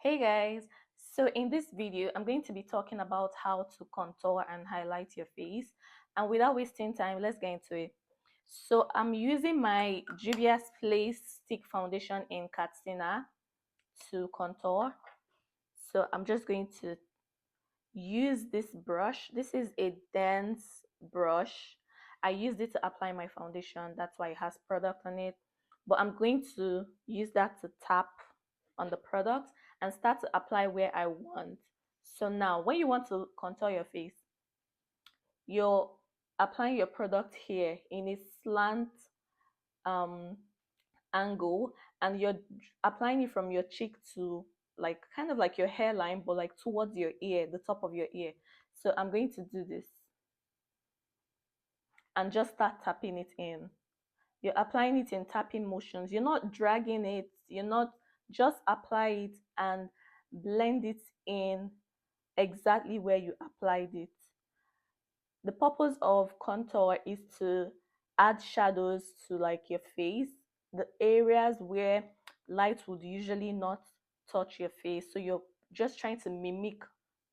Hey guys, so in this video I'm going to be talking about how to contour and highlight your face, and without wasting time, let's get into it. So I'm using my Juvia's Place stick foundation in Katsina to contour. So I'm just going to use this brush. This is a dense brush. I used it to apply my foundation, that's why it has product on it, but I'm going to use that to tap on the product and start to apply where I want. So now when you want to contour your face, you're applying your product here in a slant um angle, and you're applying it from your cheek to like kind of like your hairline, but like towards your ear, the top of your ear. So I'm going to do this and just start tapping it in. You're applying it in tapping motions. You're not dragging it. You're not, just apply it and blend it in exactly where you applied it. The purpose of contour is to add shadows to like your face, the areas where light would usually not touch your face. So you're just trying to mimic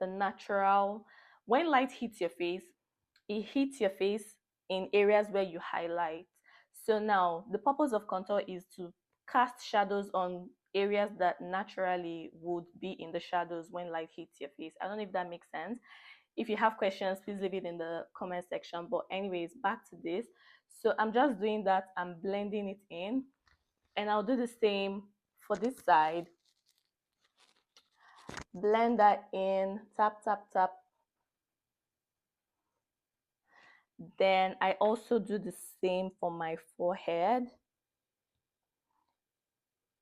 the natural. When light hits your face, it hits your face in areas where you highlight. So now the purpose of contour is to cast shadows on areas that naturally would be in the shadows when light hits your face. I don't know if that makes sense. If you have questions, please leave it in the comment section. But anyways, back to this. So I'm just doing that. I'm blending it in, and I'll do the same for this side. Blend that in, tap, tap, tap. Then I also do the same for my forehead.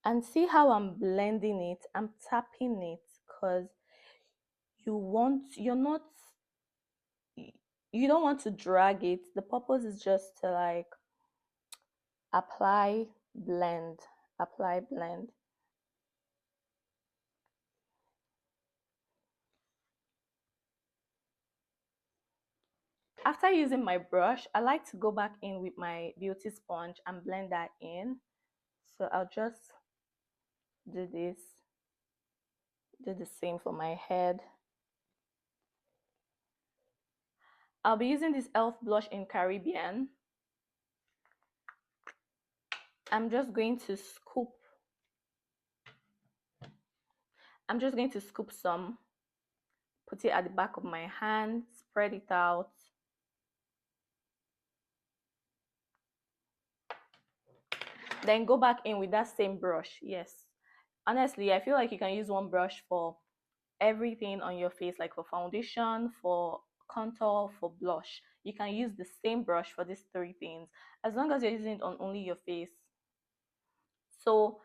And see how I'm blending it? I'm tapping it because you don't want to drag it. The purpose is just to like apply, blend, apply, blend. After using my brush, I like to go back in with my beauty sponge and blend that in. So I'll just do this, do the same for my head. I'll be using this e.l.f. blush in Caribbean. I'm just going to scoop some, put it at the back of my hand, spread it out. Then go back in with that same brush. Yes. Honestly, I feel like you can use one brush for everything on your face, like for foundation, for contour, for blush. You can use the same brush for these three things as long as you're using it on only your face. So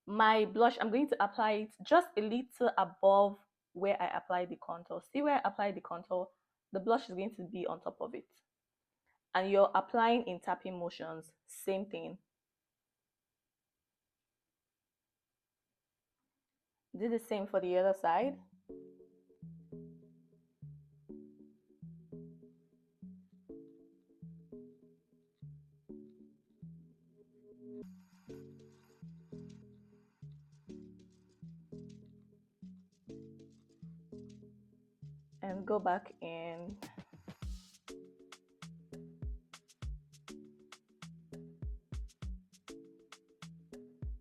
my blush, I'm going to apply it just a little above where I applied the contour. See where I applied the contour? The blush is going to be on top of it. And you're applying in tapping motions, same thing. Do the same for the other side. And go back in.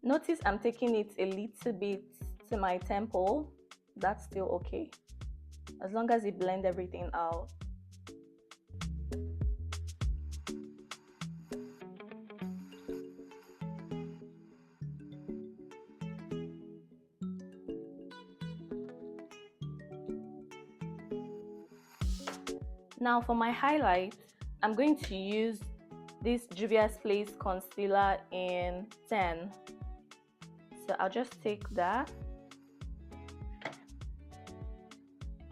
Notice I'm taking it a little bit to my temple. That's still okay, as long as you blend everything out. Now for my highlight, I'm going to use this Juvia's Place concealer in 10. So I'll just take that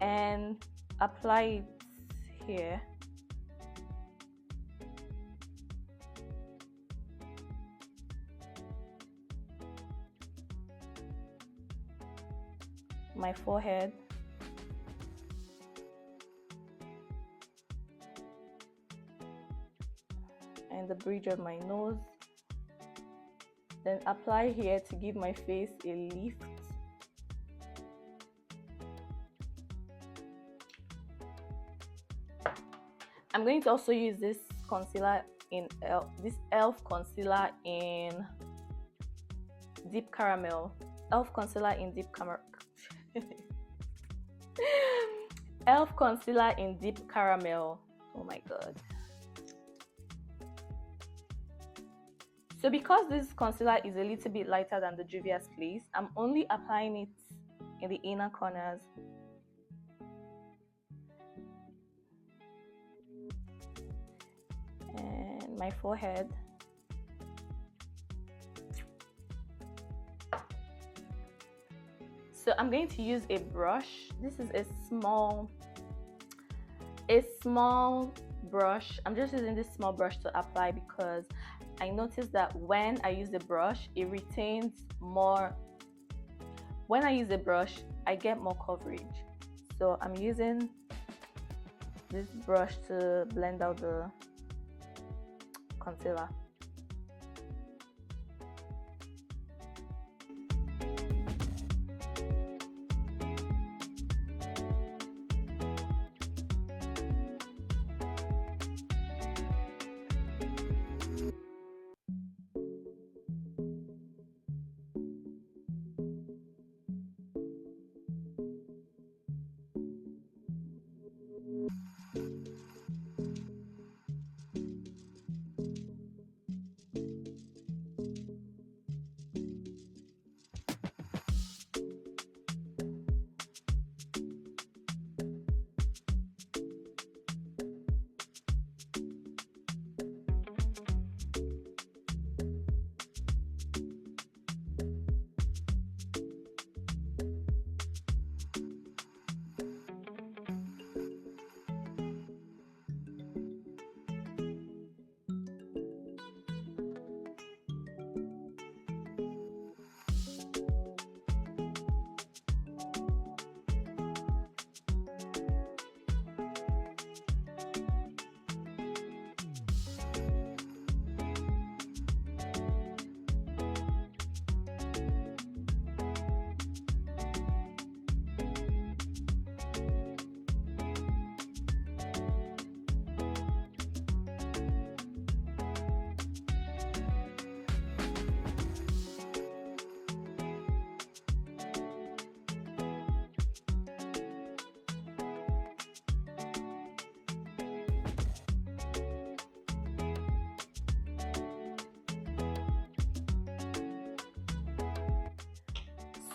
and apply it here. My forehead. And the bridge of my nose. Then apply here to give my face a lift. I'm going to also use this concealer in this e.l.f. concealer in deep caramel. E.l.f. concealer in deep caramel. E.l.f. concealer in deep caramel. Oh my god. So because this concealer is a little bit lighter than the Juvia's Place, I'm only applying it in the inner corners. And my forehead. So I'm going to use a brush. This is a small brush. I'm just using this small brush to apply because I noticed that when I use the brush, it retains more. When I use the brush, I get more coverage. So I'm using this brush to blend out the concealer.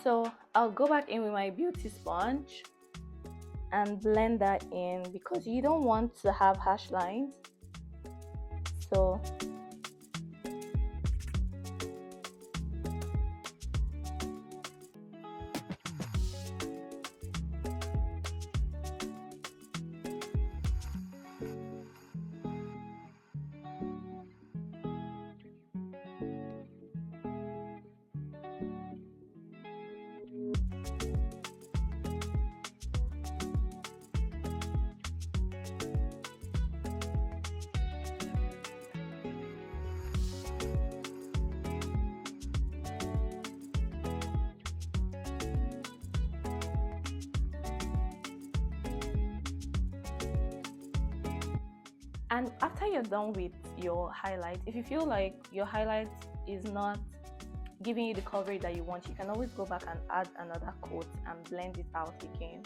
So I'll go back in with my beauty sponge and blend that in because you don't want to have harsh lines. So and after you're done with your highlight, if you feel like your highlight is not giving you the coverage that you want, you can always go back and add another coat and blend it out again.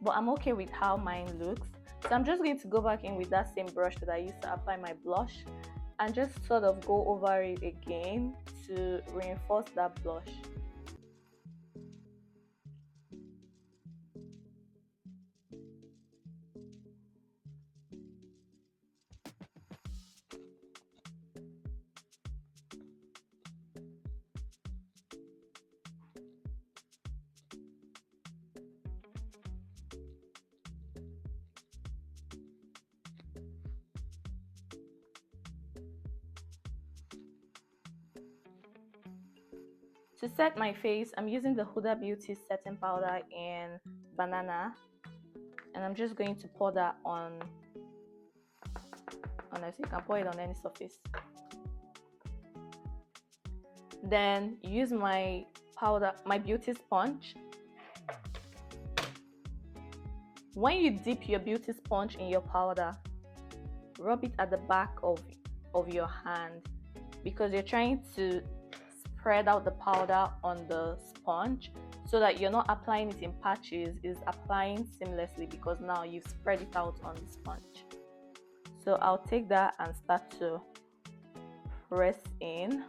But I'm okay with how mine looks, so I'm just going to go back in with that same brush that I used to apply my blush and just sort of go over it again to reinforce that blush. To set my face, I'm using the Huda Beauty setting powder in Banana, and I'm just going to pour that on. Honestly, you can pour it on any surface. Then use my powder, my beauty sponge, When you dip your beauty sponge in your powder, rub it at the back of your hand, because you're trying to spread out the powder on the sponge so that you're not applying it in patches, it's applying seamlessly because now you've spread it out on the sponge. So I'll take that and start to press in.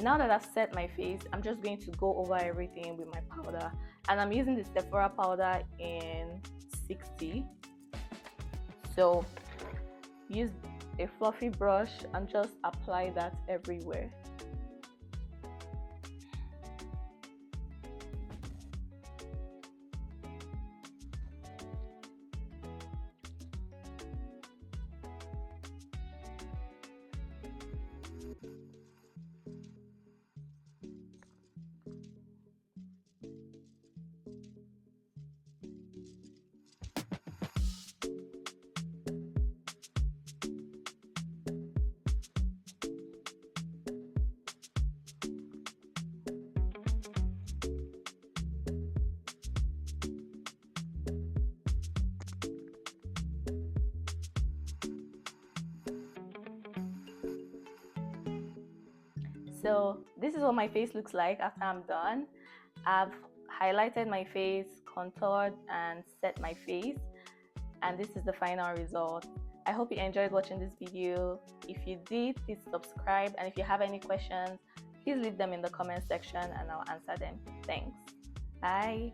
Now that I've set my face, I'm just going to go over everything with my powder, and I'm using the Sephora powder in 60. So use a fluffy brush and just apply that everywhere. So this is what my face looks like after I'm done. I've highlighted my face, contoured and set my face, and this is the final result. I hope you enjoyed watching this video. If you did, please subscribe, and if you have any questions, please leave them in the comment section and I'll answer them. Thanks. Bye.